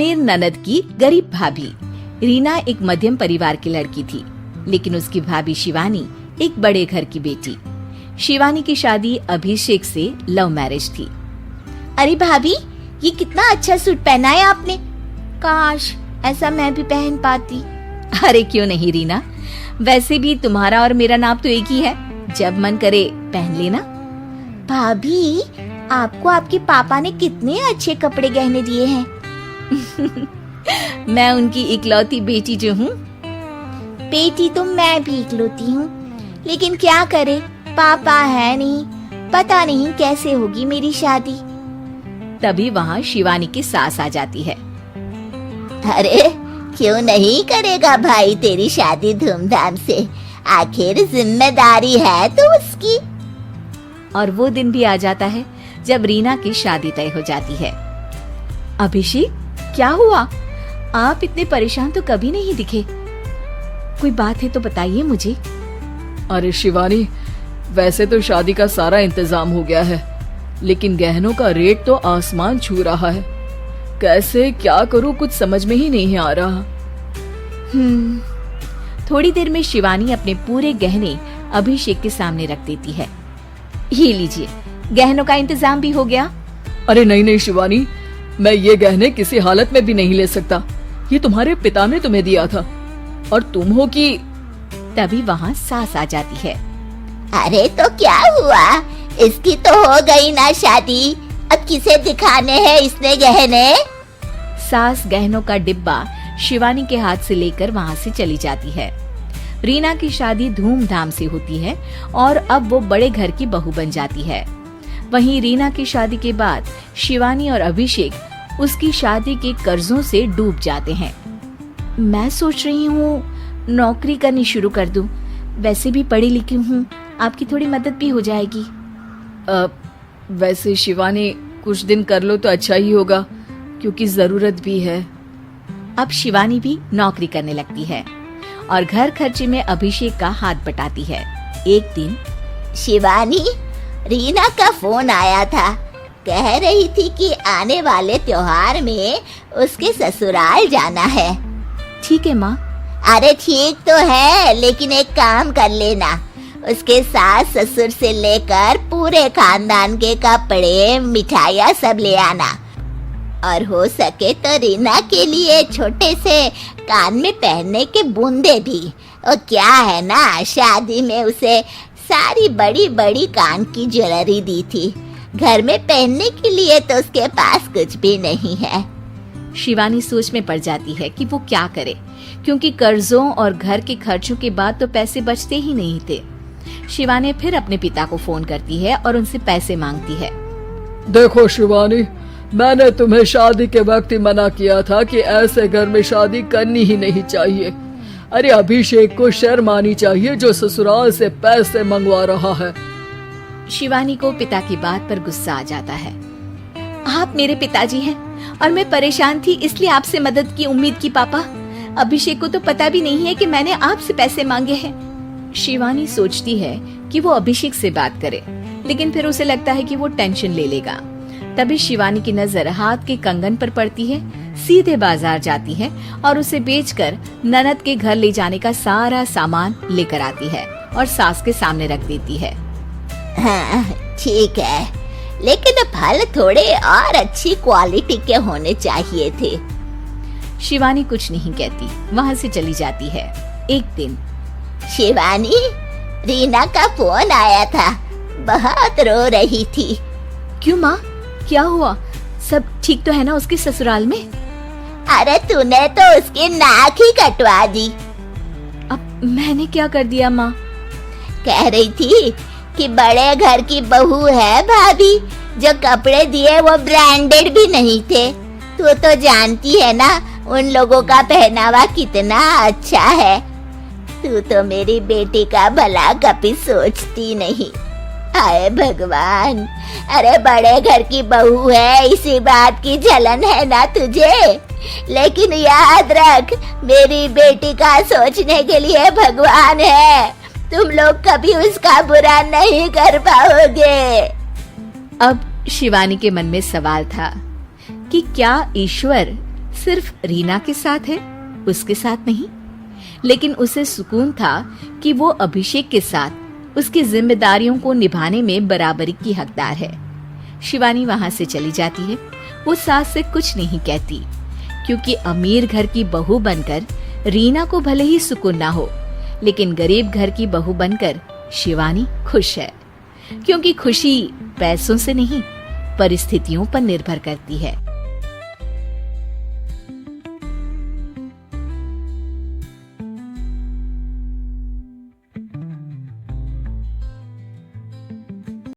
मेर ननद की गरीब भाभी। रीना एक मध्यम परिवार की लड़की थी, लेकिन उसकी भाभी शिवानी एक बड़े घर की बेटी। शिवानी की शादी अभिषेक से लव मैरिज थी। अरे भाभी, ये कितना अच्छा सूट पहना है आपने। काश ऐसा मैं भी पहन पाती। अरे क्यों नहीं रीना, वैसे भी तुम्हारा और मेरा नाप तो एक ही है, जब मन करे पहन लेना। भाभी, आपको आपके पापा ने कितने अच्छे कपड़े गहने दिए हैं। मैं उनकी इकलौती बेटी जो हूँ। बेटी तो मैं भी इकलौती हूँ, लेकिन क्या करे, पापा है नहीं, पता नहीं कैसे होगी मेरी शादी। तभी वहाँ शिवानी की सास आ जाती है। अरे क्यों नहीं करेगा भाई तेरी शादी धूमधाम से, आखिर जिम्मेदारी है तो उसकी। और वो दिन भी आ जाता है जब रीना की शादी तय हो जाती है। अभिषेक, क्या हुआ? आप इतने परेशान तो कभी नहीं दिखे। कोई बात है तो बताइए मुझे। अरे शिवानी, वैसे तो शादी का सारा इंतजाम हो गया है, लेकिन गहनों का रेट तो आसमान छू रहा है। कैसे क्या करूं, कुछ समझ में ही नहीं आ रहा। थोड़ी देर में शिवानी अपने पूरे गहने अभिषेक के सामने रख देती है। ये लीजिए, गहनों का इंतजाम भी हो गया। अरे नहीं नहीं शिवानी, मैं ये गहने किसी हालत में भी नहीं ले सकता। ये तुम्हारे पिता ने तुम्हें दिया था, और तुम हो कि। तभी वहाँ सास आ जाती है। अरे तो क्या हुआ, इसकी तो हो गई ना शादी, अब किसे दिखाने हैं इसने गहने। सास गहनों का डिब्बा शिवानी के हाथ से लेकर वहाँ से चली जाती है। रीना की शादी धूमधाम से होती है और अब वो बड़े घर की बहू बन जाती है। वहीं रीना की शादी के बाद शिवानी और अभिषेक उसकी शादी के कर्जों से डूब जाते हैं। मैं सोच रही हूँ नौकरी करनी शुरू कर दूं, वैसे भी पढ़ी लिखी हूँ, आपकी थोड़ी मदद भी हो जाएगी। वैसे शिवानी, कुछ दिन कर लो तो अच्छा ही होगा, क्योंकि जरूरत भी है। अब शिवानी भी नौकरी करने लगती है और घर खर्चे में अभिषेक का हाथ बटाती है। एक दिन शिवानी, रीना का फोन आया था, कह रही थी कि आने वाले त्योहार में उसके ससुराल जाना है। ठीक है माँ। अरे ठीक तो है, लेकिन एक काम कर लेना, उसके सास ससुर से लेकर पूरे खानदान के कपड़े मिठाइयाँ सब ले आना, और हो सके तो रीना के लिए छोटे से कान में पहनने के बूंदे भी। और क्या है ना, शादी में उसे सारी बड़ी बड़ी कान की ज्वेलरी दी थी, घर में पहनने के लिए तो उसके पास कुछ भी नहीं है। शिवानी सोच में पड़ जाती है कि वो क्या करे, क्योंकि कर्जों और घर के खर्चों के बाद तो पैसे बचते ही नहीं थे। शिवानी फिर अपने पिता को फोन करती है और उनसे पैसे मांगती है। देखो शिवानी, मैंने तुम्हें शादी के वक्त ही मना किया था कि ऐसे घर में शादी करनी ही नहीं चाहिए। अरे अभिषेक को शर्म आनी चाहिए जो ससुराल से पैसे मंगवा रहा है। शिवानी को पिता की बात पर गुस्सा आ जाता है। आप मेरे पिताजी हैं और मैं परेशान थी, इसलिए आपसे मदद की उम्मीद की पापा। अभिषेक को तो पता भी नहीं है कि मैंने आपसे पैसे मांगे हैं। शिवानी सोचती है कि वो अभिषेक से बात करे, लेकिन फिर उसे लगता है कि वो टेंशन ले लेगा। तभी शिवानी की नजर हाथ के कंगन पर पड़ती है। सीधे बाजार जाती है और उसे बेचकर ननद के घर ले जाने का सारा सामान लेकर आती है और सास के सामने रख देती है। हाँ ठीक है, लेकिन फल थोड़े और अच्छी क्वालिटी के होने चाहिए थे। शिवानी कुछ नहीं कहती, वहाँ से चली जाती है। एक दिन शिवानी, रीना का फोन आया था, बहुत रो रही थी। क्यों माँ, क्या हुआ? सब ठीक तो है ना उसके ससुराल में? अरे तूने तो उसकी नाक ही कटवा दी। अब मैंने क्या कर दिया माँ? कह रही थी कि बड़े घर की बहू है भाभी, जो कपड़े दिए वो ब्रांडेड भी नहीं थे। तू तो जानती है ना उन लोगों का पहनावा कितना अच्छा है। तू तो मेरी बेटी का भला कभी सोचती नहीं। हाय भगवान, अरे बड़े घर की बहू है, इसी बात की जलन है ना तुझे, लेकिन याद रख मेरी बेटी का सोचने के लिए भगवान है। तुम लोग कभी उसका बुरा नहीं कर पाओगे। अब शिवानी के मन में सवाल था कि क्या ईश्वर सिर्फ रीना के साथ है, उसके साथ नहीं। लेकिन उसे सुकून था कि वो अभिषेक के साथ उसकी जिम्मेदारियों को निभाने में बराबरी की हकदार है। शिवानी वहां से चली जाती है। वो सास से कुछ नहीं कहती, क्योंकि अमीर घर की बहू बनकर रीना को भले ही सुकून ना हो, लेकिन गरीब घर की बहू बनकर शिवानी खुश है। क्योंकि खुशी पैसों से नहीं, परिस्थितियों पर निर्भर करती है।